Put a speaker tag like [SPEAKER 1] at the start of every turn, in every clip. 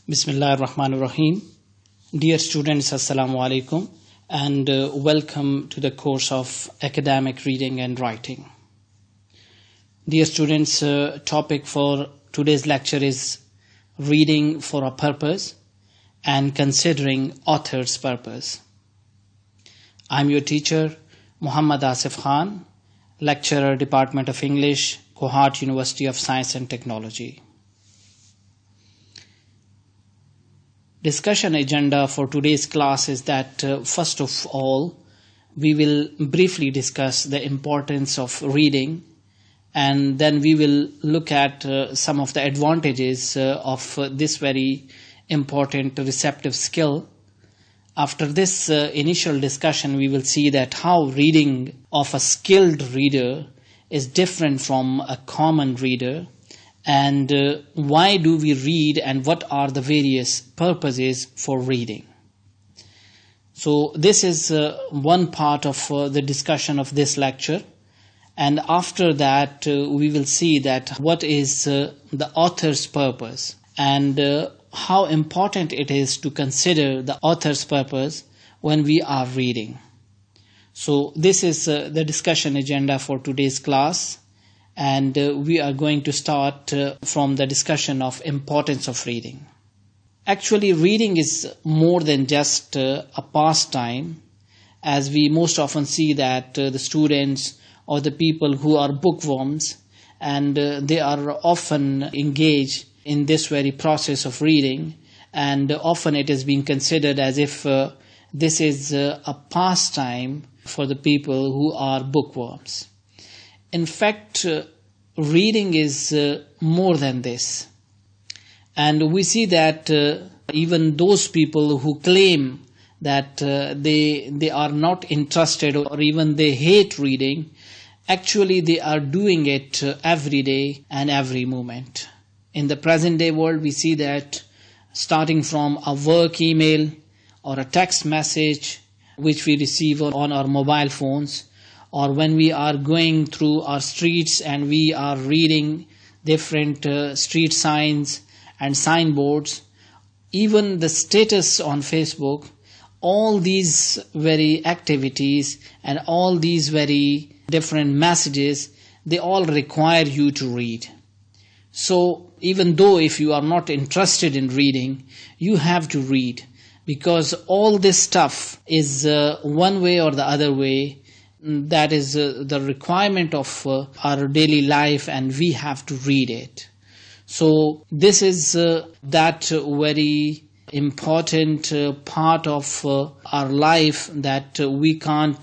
[SPEAKER 1] Bismillah ar-Rahman ar-Rahim. Dear students, Assalamu alaikum and welcome to the course of academic reading and writing. Dear students, topic for today's lecture is reading for a purpose and considering author's purpose. I'm your teacher, Muhammad Asif Khan, lecturer, Department of English, Kohat University of Science and Technology. Discussion agenda for today's class is that first of all, we will briefly discuss the importance of reading, and then we will look at some of the advantages of this very important receptive skill. After this initial discussion, we will see that how reading of a skilled reader is different from a common reader, and why do we read and what are the various purposes for reading. So this is one part of the discussion of this lecture, and after that we will see that what is the author's purpose and how important it is to consider the author's purpose when we are reading. So this is the discussion agenda for today's class. And we are going to start from the discussion of importance of reading. Actually, reading is more than just a pastime, as we most often see that the students or the people who are bookworms, and they are often engaged in this very process of reading, and often it is being considered as if this is a pastime for the people who are bookworms. In fact, reading is more than this. And we see that even those people who claim that they are not interested or even they hate reading, actually they are doing it every day and every moment. In the present day world, we see that starting from a work email or a text message which we receive on our mobile phones, or when we are going through our streets and we are reading different street signs and signboards, even the status on Facebook, all these very activities and all these very different messages, they all require you to read. So even though if you are not interested in reading, you have to read, because all this stuff is one way or the other way. That is the requirement of our daily life, and we have to read it. So this is that very important part of our life that we can't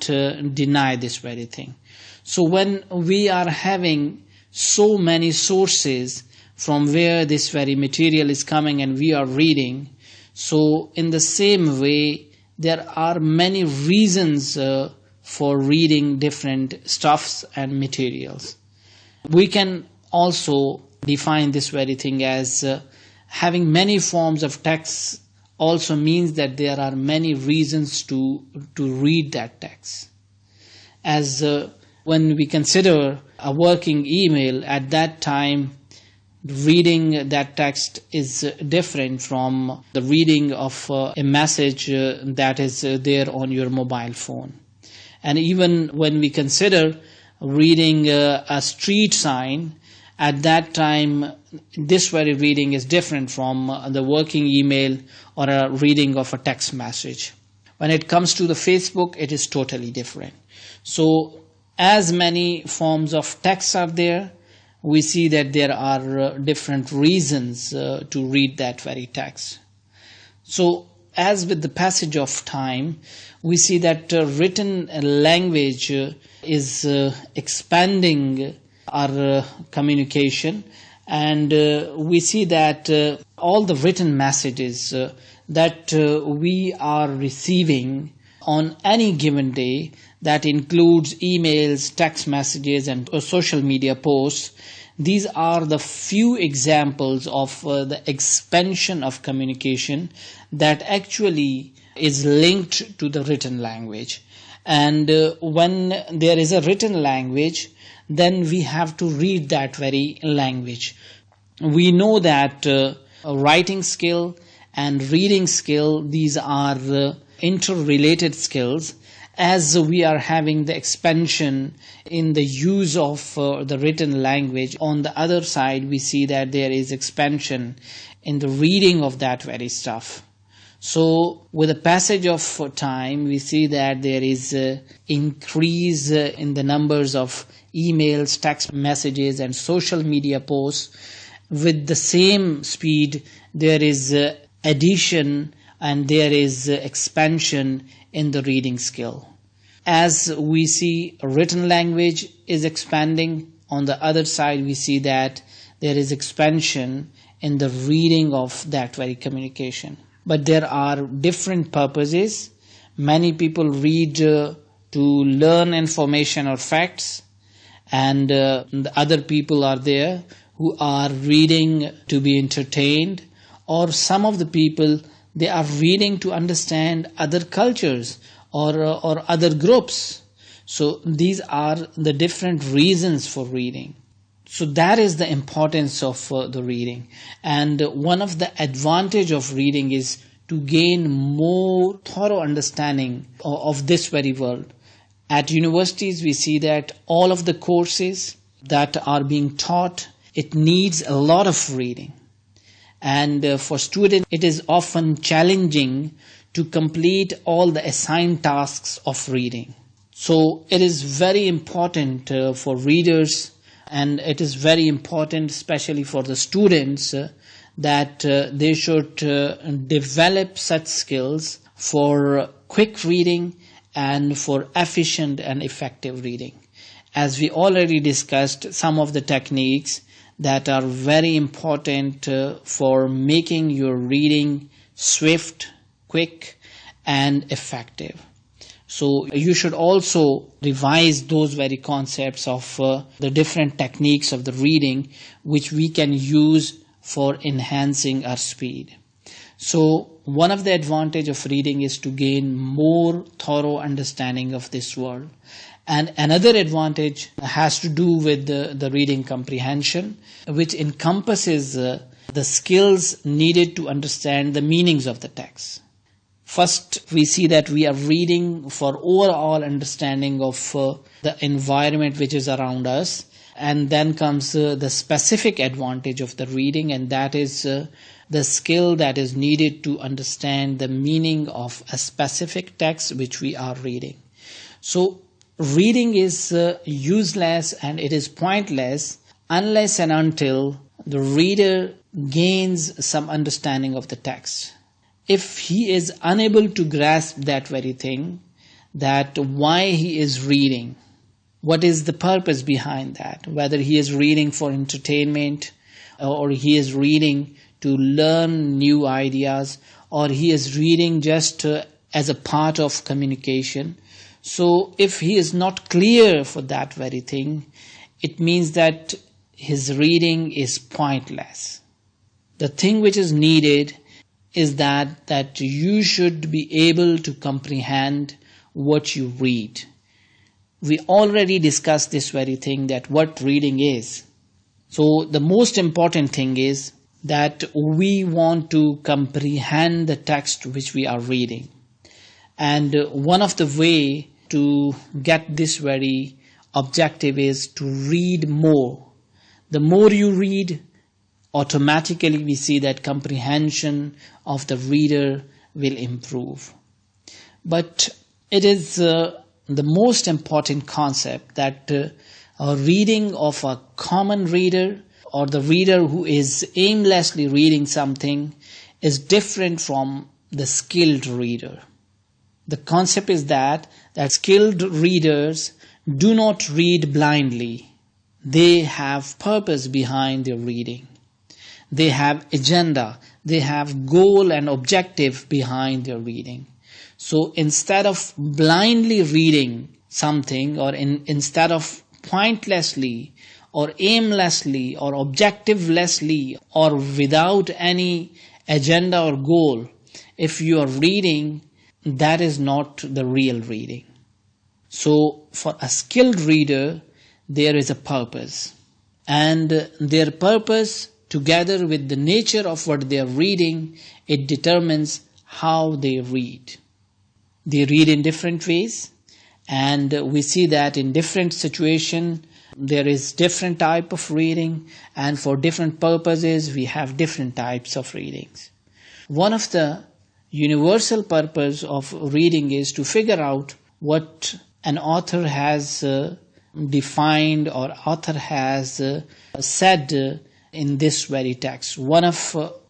[SPEAKER 1] deny this very thing. So when we are having so many sources from where this very material is coming and we are reading, so in the same way there are many reasons for reading different stuffs and materials. We can also define this very thing as having many forms of text also means that there are many reasons to read that text. As when we consider a working email, at that time reading that text is different from the reading of a message that is there on your mobile phone. And even when we consider reading a street sign, at that time, this very reading is different from the working email or a reading of a text message. When it comes to the Facebook, it is totally different. So, as many forms of text are there, we see that there are different reasons to read that very text. So, as with the passage of time, we see that written language is expanding our communication, and we see that all the written messages that we are receiving on any given day, that includes emails, text messages and social media posts, these are the few examples of the expansion of communication that actually is linked to the written language. And when there is a written language, then we have to read that very language. We know that writing skill and reading skill, these are interrelated skills. As we are having the expansion in the use of the written language, on the other side we see that there is expansion in the reading of that very stuff. So with the passage of time, we see that there is increase in the numbers of emails, text messages and social media posts. With the same speed, there is addition and there is expansion in the reading skill. As we see written language is expanding, on the other side we see that there is expansion in the reading of that very communication. But there are different purposes. Many people read to learn information or facts, and the other people are there who are reading to be entertained, or some of the people, they are reading to understand other cultures or other groups. So these are the different reasons for reading. So that is the importance of the reading. And one of the advantage of reading is to gain more thorough understanding of this very world. At universities, we see that all of the courses that are being taught, it needs a lot of reading. And for students, it is often challenging to complete all the assigned tasks of reading. So it is very important for readers, and it is very important especially for the students that they should develop such skills for quick reading and for efficient and effective reading. As we already discussed, some of the techniques that are very important for making your reading swift, quick, and effective. So you should also revise those very concepts of the different techniques of the reading which we can use for enhancing our speed. So one of the advantages of reading is to gain more thorough understanding of this world. And another advantage has to do with the reading comprehension, which encompasses the skills needed to understand the meanings of the text. First, we see that we are reading for overall understanding of the environment which is around us. And then comes the specific advantage of the reading, and that is the skill that is needed to understand the meaning of a specific text which we are reading. So reading is useless and it is pointless unless and until the reader gains some understanding of the text. If he is unable to grasp that very thing, that why he is reading, what is the purpose behind that, whether he is reading for entertainment or he is reading to learn new ideas or he is reading just as a part of communication. So if he is not clear for that very thing, it means that his reading is pointless. The thing which is needed is that you should be able to comprehend what you read. We already discussed this very thing, that what reading is. So the most important thing is that we want to comprehend the text which we are reading. And one of the way to get this very objective is to read more. The more you read, automatically we see that comprehension of the reader will improve. But it is the most important concept that a reading of a common reader or the reader who is aimlessly reading something is different from the skilled reader. The concept is that skilled readers do not read blindly. They have purpose behind their reading. They have agenda. They have goal and objective behind their reading. So instead of blindly reading something, or instead of pointlessly or aimlessly or objectivelessly or without any agenda or goal, if you are reading, that is not the real reading. So for a skilled reader, there is a purpose. And their purpose together with the nature of what they are reading, it determines how they read. They read in different ways, and we see that in different situations there is different type of reading, and for different purposes we have different types of readings. One of the universal purpose of reading is to figure out what an author has defined or author has said in this very text. One of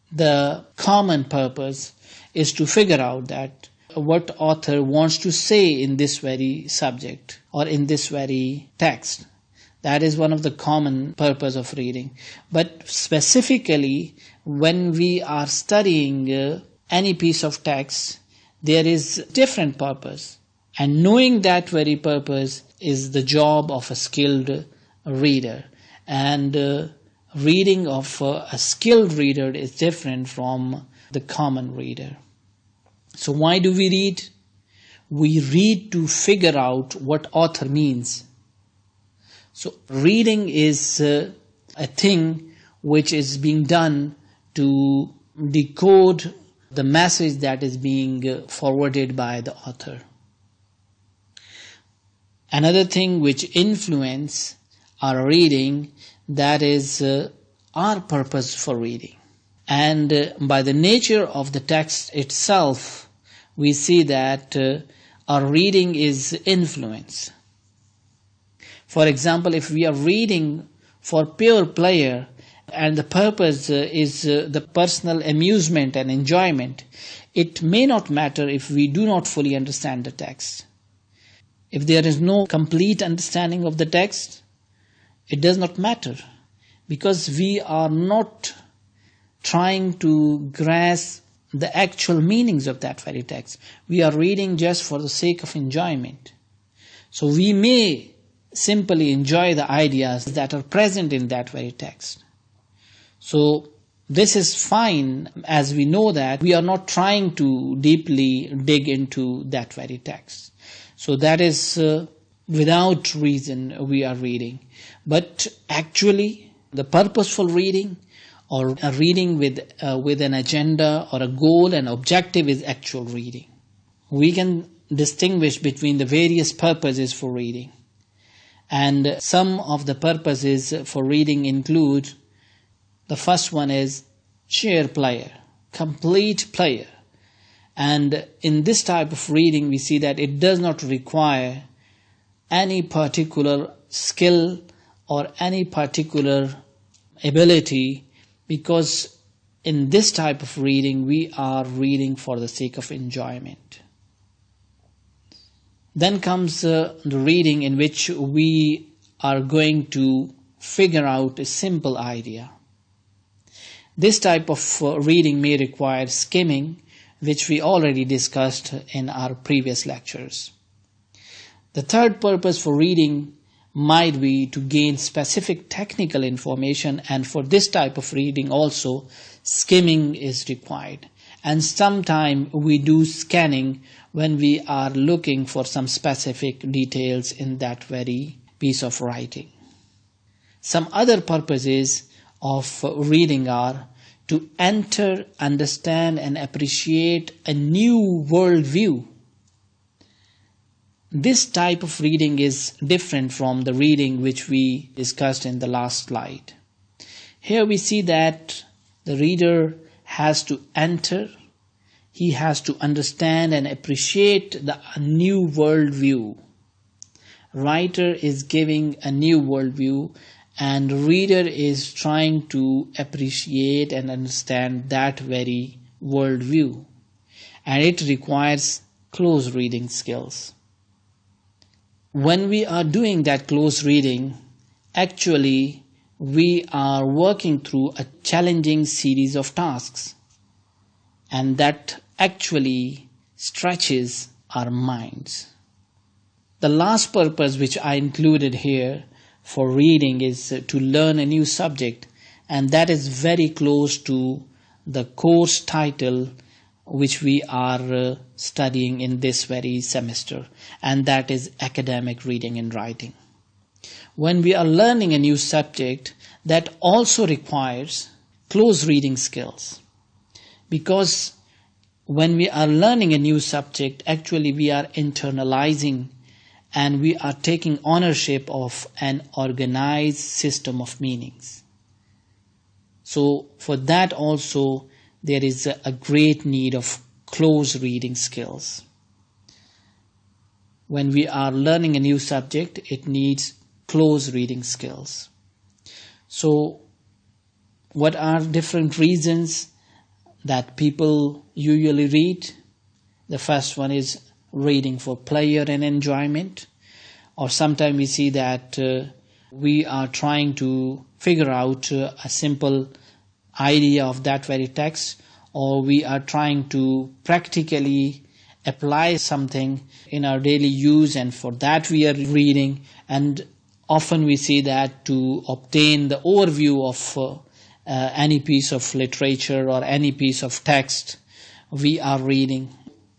[SPEAKER 1] the common purpose is to figure out that what author wants to say in this very subject or in this very text. That is one of the common purpose of reading. But specifically, when we are studying any piece of text, there is different purpose. And knowing that very purpose is the job of a skilled reader. And reading of a skilled reader is different from the common reader. So why do we read? We read to figure out what author means. So reading is a thing which is being done to decode the message that is being forwarded by the author. Another thing which influence our reading, that is our purpose for reading. And by the nature of the text itself, we see that our reading is influence. For example, if we are reading for pure pleasure and the purpose is the personal amusement and enjoyment, it may not matter if we do not fully understand the text. If there is no complete understanding of the text, it does not matter, because we are not trying to grasp the actual meanings of that very text. We are reading just for the sake of enjoyment. So we may simply enjoy the ideas that are present in that very text. So this is fine, as we know that we are not trying to deeply dig into that very text. So that is without reason we are reading. But actually, the purposeful reading or a reading with an agenda or a goal and objective is actual reading. We can distinguish between the various purposes for reading. And some of the purposes for reading include, the first one is sheer pleasure, complete pleasure. And in this type of reading, we see that it does not require any particular skill or any particular ability, because in this type of reading, we are reading for the sake of enjoyment. Then comes the reading in which we are going to figure out a simple idea. This type of reading may require skimming, which we already discussed in our previous lectures. The third purpose for reading might be to gain specific technical information, and for this type of reading also skimming is required. And sometimes we do scanning when we are looking for some specific details in that very piece of writing. Some other purposes of reading are to enter, understand, and appreciate a new worldview. This type of reading is different from the reading which we discussed in the last slide. Here we see that the reader has to enter, he has to understand and appreciate the new worldview. Writer is giving a new worldview, and reader is trying to appreciate and understand that very worldview. And it requires close reading skills. When we are doing that close reading, actually we are working through a challenging series of tasks, and that actually stretches our minds. The last purpose which I included here for reading is to learn a new subject, and that is very close to the course title which we are studying in this very semester, and that is academic reading and writing. When we are learning a new subject, that also requires close reading skills. Because when we are learning a new subject, actually we are internalizing and we are taking ownership of an organized system of meanings. So for that also, there is a great need of close reading skills. When we are learning a new subject, it needs close reading skills. So what are different reasons that people usually read? The first one is reading for pleasure and enjoyment, or sometimes we see that we are trying to figure out a simple idea of that very text, or we are trying to practically apply something in our daily use, and for that we are reading. And often we see that to obtain the overview of any piece of literature or any piece of text, we are reading.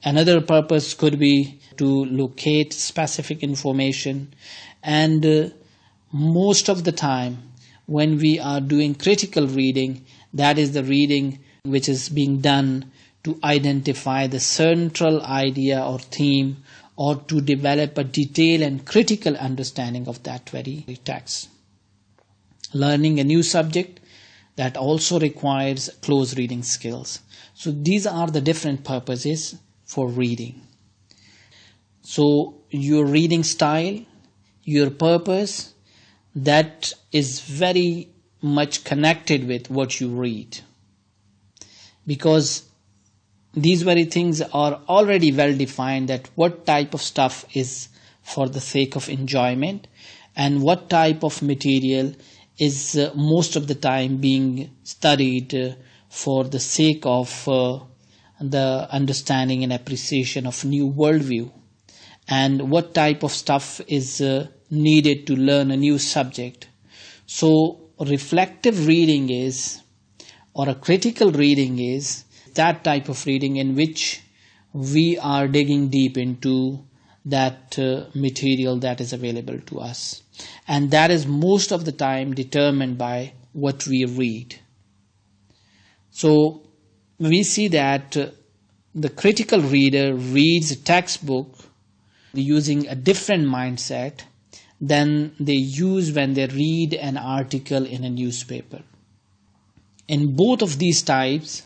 [SPEAKER 1] Another purpose could be to locate specific information, and most of the time when we are doing critical reading, that is the reading which is being done to identify the central idea or theme, or to develop a detailed and critical understanding of that very text. Learning a new subject, that also requires close reading skills. So these are the different purposes for reading. So your reading style, your purpose, that is very much connected with what you read. Because these very things are already well defined, that what type of stuff is for the sake of enjoyment and what type of material is most of the time being studied for the sake of the understanding and appreciation of new worldview, and what type of stuff is needed to learn a new subject. So reflective reading is, or a critical reading is, that type of reading in which we are digging deep into that material that is available to us. And that is most of the time determined by what we read. So we see that the critical reader reads a textbook using a different mindset than they use when they read an article in a newspaper. In both of these types,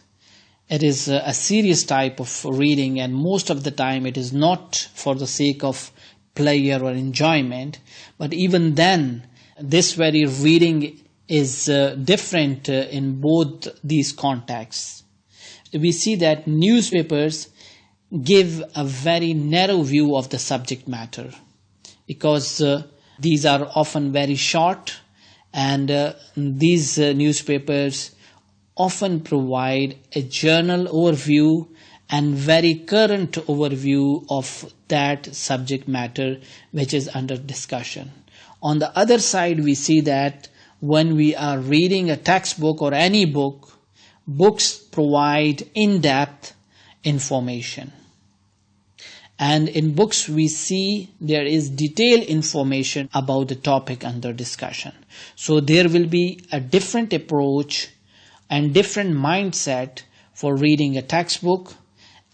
[SPEAKER 1] it is a serious type of reading, and most of the time it is not for the sake of pleasure or enjoyment. But even then, this very reading is different in both these contexts. We see that newspapers give a very narrow view of the subject matter, because these are often very short, and these newspapers often provide a journal overview and very current overview of that subject matter which is under discussion. On the other side, we see that when we are reading a textbook or any book, books provide in-depth information. And in books we see there is detailed information about the topic under discussion. So there will be a different approach and different mindset for reading a textbook,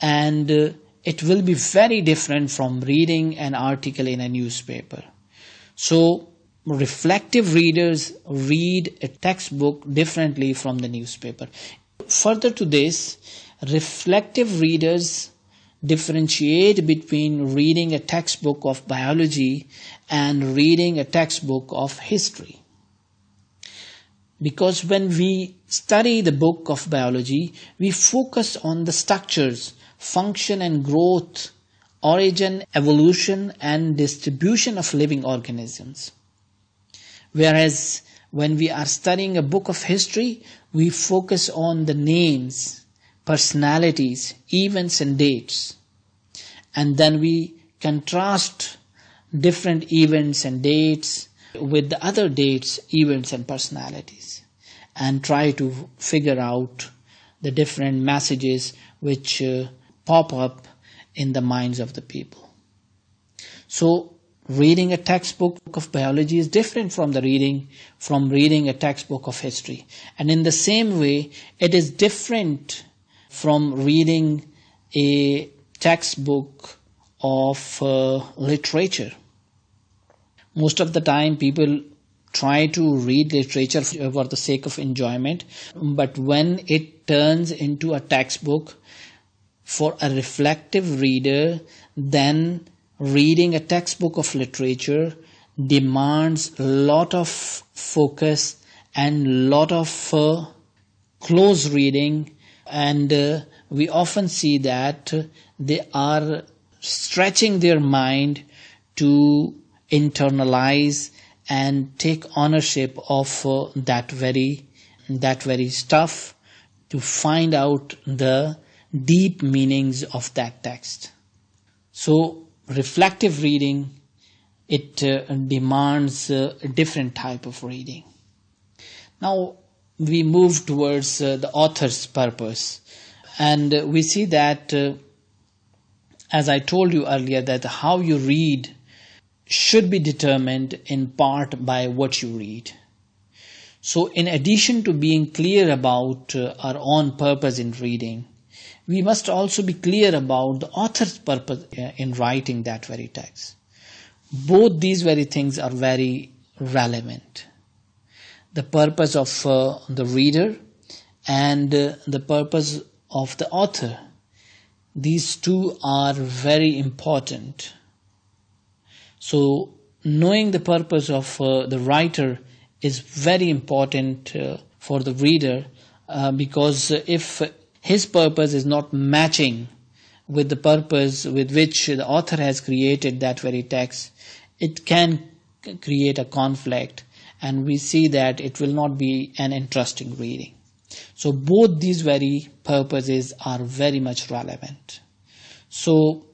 [SPEAKER 1] and it will be very different from reading an article in a newspaper. So reflective readers read a textbook differently from the newspaper. Further to this, reflective readers differentiate between reading a textbook of biology and reading a textbook of history. Because when we study the book of biology, we focus on the structures, function and growth, origin, evolution and distribution of living organisms. Whereas when we are studying a book of history, we focus on the names, personalities, events and dates. And then we contrast different events and dates with the other dates, events and personalities, and try to figure out the different messages which pop up in the minds of the people. So reading a textbook of biology is different from reading a textbook of history. And in the same way, it is different from reading a textbook of literature. Most of the time, people try to read literature for the sake of enjoyment, but when it turns into a textbook for a reflective reader, then reading a textbook of literature demands a lot of focus and lot of close reading, and we often see that they are stretching their mind to internalize and take ownership of that very stuff, to find out the deep meanings of that text. So reflective reading, it demands a different type of reading. Now we move towards the author's purpose, and we see that as I told you earlier, that how you read should be determined in part by what you read. So in addition to being clear about our own purpose in reading, we must also be clear about the author's purpose in writing that very text. Both these very things are very relevant. The purpose of the reader and the purpose of the author, these two are very important. So knowing the purpose of the writer is very important for the reader, because if his purpose is not matching with the purpose with which the author has created that very text, it can create a conflict, and we see that it will not be an interesting reading. So both these very purposes are very much relevant. So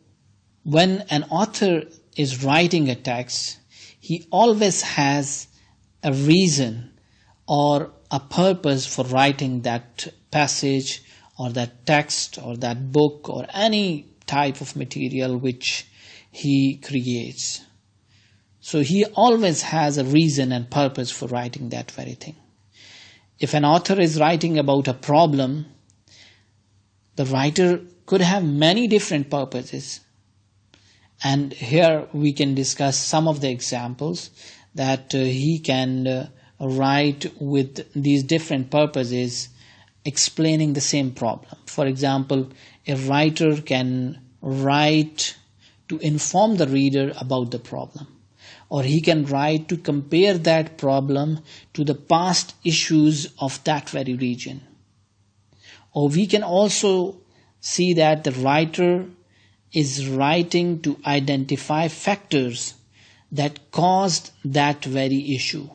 [SPEAKER 1] when an author is writing a text, he always has a reason or a purpose for writing that passage or that text or that book or any type of material which he creates. So he always has a reason and purpose for writing that very thing. If an author is writing about a problem, the writer could have many different purposes. And here we can discuss some of the examples that he can write with these different purposes explaining the same problem. For example, a writer can write to inform the reader about the problem, or he can write to compare that problem to the past issues of that very region. Or we can also see that the writer is writing to identify factors that caused that very issue.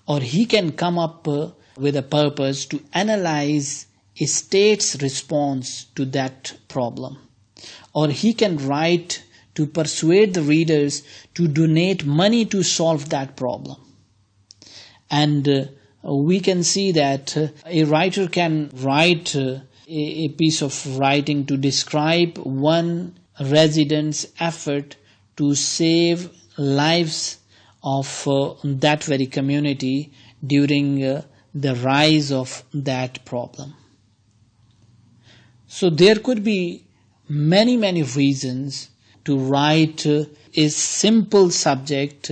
[SPEAKER 1] Or he can come up with a purpose to analyze a state's response to that problem. Or he can write to persuade the readers to donate money to solve that problem. And we can see that a writer can write a piece of writing to describe one resident's effort to save lives of that very community during the rise of that problem. So there could be many reasons to write a simple subject,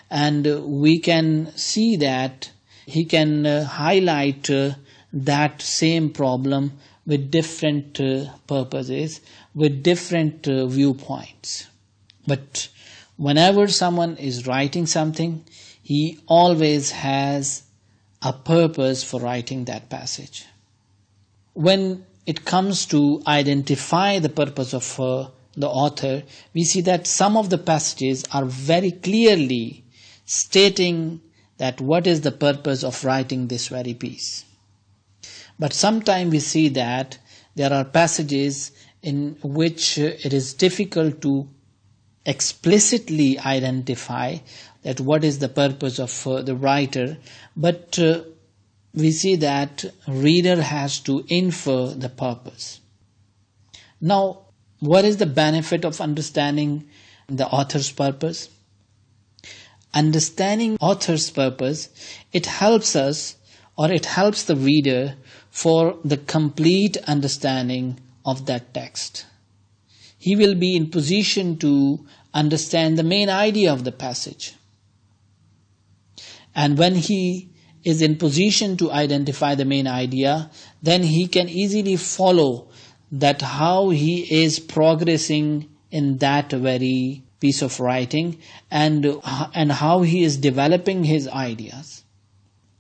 [SPEAKER 1] and we can see that he can highlight that same problem with different purposes, with different viewpoints. But whenever someone is writing something, he always has a purpose for writing that passage. When it comes to identify the purpose of the author, we see that some of the passages are very clearly stating that what is the purpose of writing this very piece. But sometimes we see that there are passages in which it is difficult to explicitly identify that what is the purpose of the writer, but we see that reader has to infer the purpose. Now, what is the benefit of understanding the author's purpose. Understanding author's purpose, it helps us, or it helps the reader for the complete understanding of that text. He will be in position to understand the main idea of the passage. And when he is in position to identify the main idea, then he can easily follow that how he is progressing in that very piece of writing and how he is developing his ideas.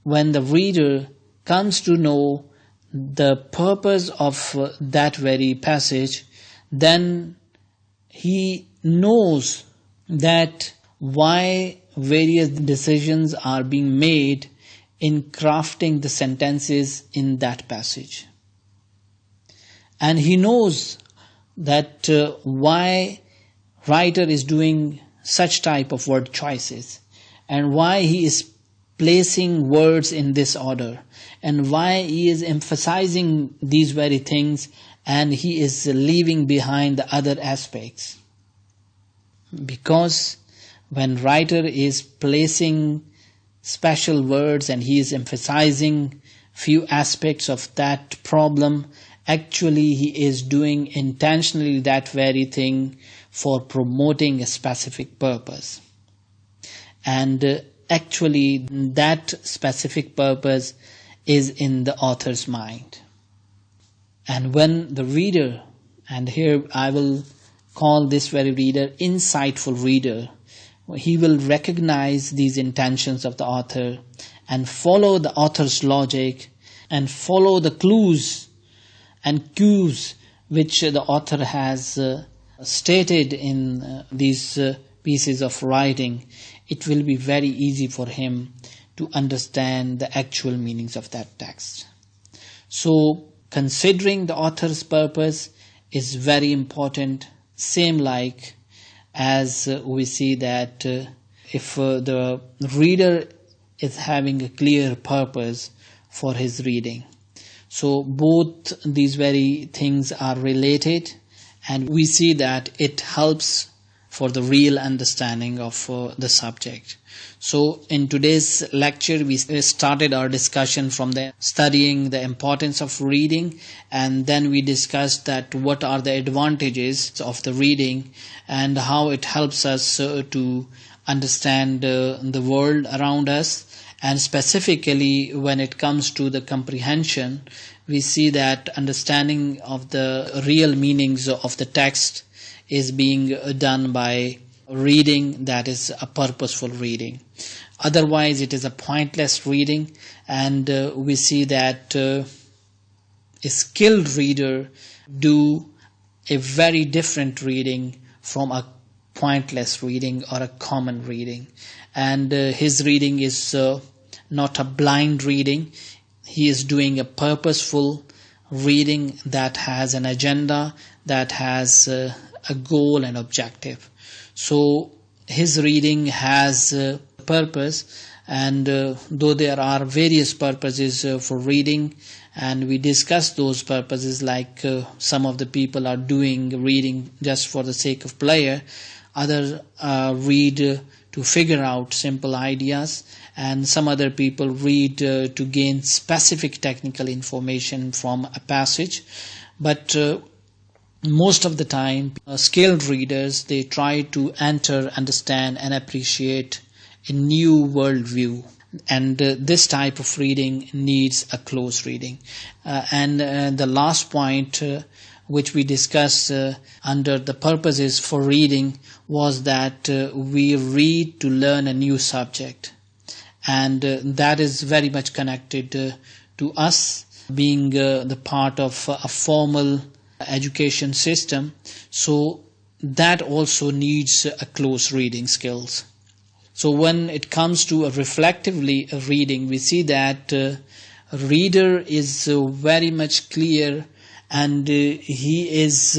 [SPEAKER 1] When the reader comes to know the purpose of that very passage, then he knows that why various decisions are being made in crafting the sentences in that passage. And he knows that why writer is doing such type of word choices, and why he is placing words in this order, and why he is emphasizing these very things and he is leaving behind the other aspects. Because when writer is placing special words and he is emphasizing few aspects of that problem, actually he is doing intentionally that very thing for promoting a specific purpose. And actually that specific purpose is in the author's mind. And when the reader, and here I will call this very reader insightful reader, he will recognize these intentions of the author and follow the author's logic and follow the clues and cues which the author has stated in these pieces of writing. It will be very easy for him to understand the actual meanings of that text. So considering the author's purpose is very important, same like as we see that if the reader is having a clear purpose for his reading. So both these very things are related, and we see that it helps for the real understanding of the subject. So in today's lecture, we started our discussion from the studying the importance of reading, and then we discussed that what are the advantages of the reading and how it helps us to understand the world around us. And specifically when it comes to the comprehension, we see that understanding of the real meanings of the text is being done by reading that is a purposeful reading. Otherwise it is a pointless reading, and we see that a skilled reader do a very different reading from a pointless reading or a common reading. And his reading is not a blind reading. He is doing a purposeful reading that has an agenda, that has a goal and objective. So his reading has purpose, and though there are various purposes for reading, and we discussed those purposes, like some of the people are doing reading just for the sake of pleasure, others read to figure out simple ideas, and some other people read to gain specific technical information from a passage. But most of the time, skilled readers, they try to enter, understand and appreciate a new worldview. And this type of reading needs a close reading. And the last point which we discussed under the purposes for reading was that we read to learn a new subject. And that is very much connected to us being the part of a formal education system. So that also needs a close reading skills. So when it comes to a reflectively reading, we see that a reader is very much clear, and he is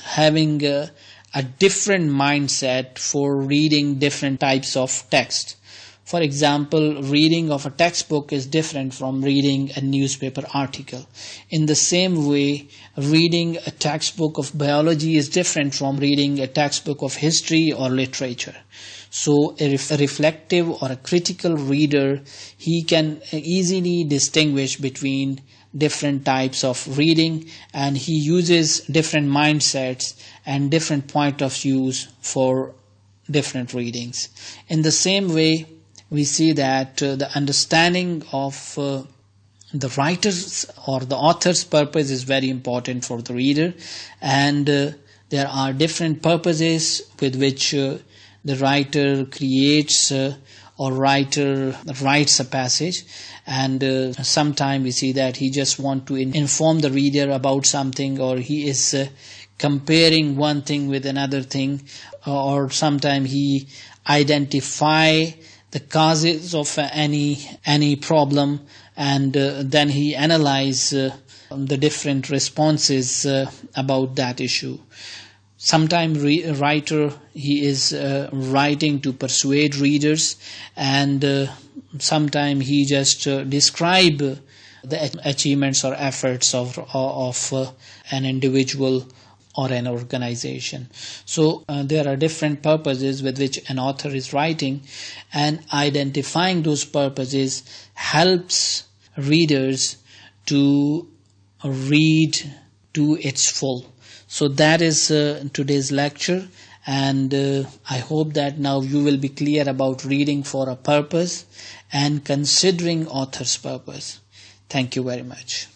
[SPEAKER 1] having a different mindset for reading different types of text. For example, reading of a textbook is different from reading a newspaper article. In the same way, reading a textbook of biology is different from reading a textbook of history or literature. So a reflective or a critical reader, he can easily distinguish between different types of reading, and he uses different mindsets and different point of views for different readings. In the same way, we see that the understanding of the writer's or the author's purpose is very important for the reader, and there are different purposes with which the writer creates or writer writes a passage, and sometimes we see that he just want to inform the reader about something, or he is comparing one thing with another thing, or sometimes he identify the causes of any problem, and then he analyze the different responses about that issue. Sometimes writer, he is writing to persuade readers, and sometimes he just describe the achievements or efforts of an individual or an organization. So there are different purposes with which an author is writing, and identifying those purposes helps readers to read to its full. So that is today's lecture, and I hope that now you will be clear about reading for a purpose and considering author's purpose. Thank you very much.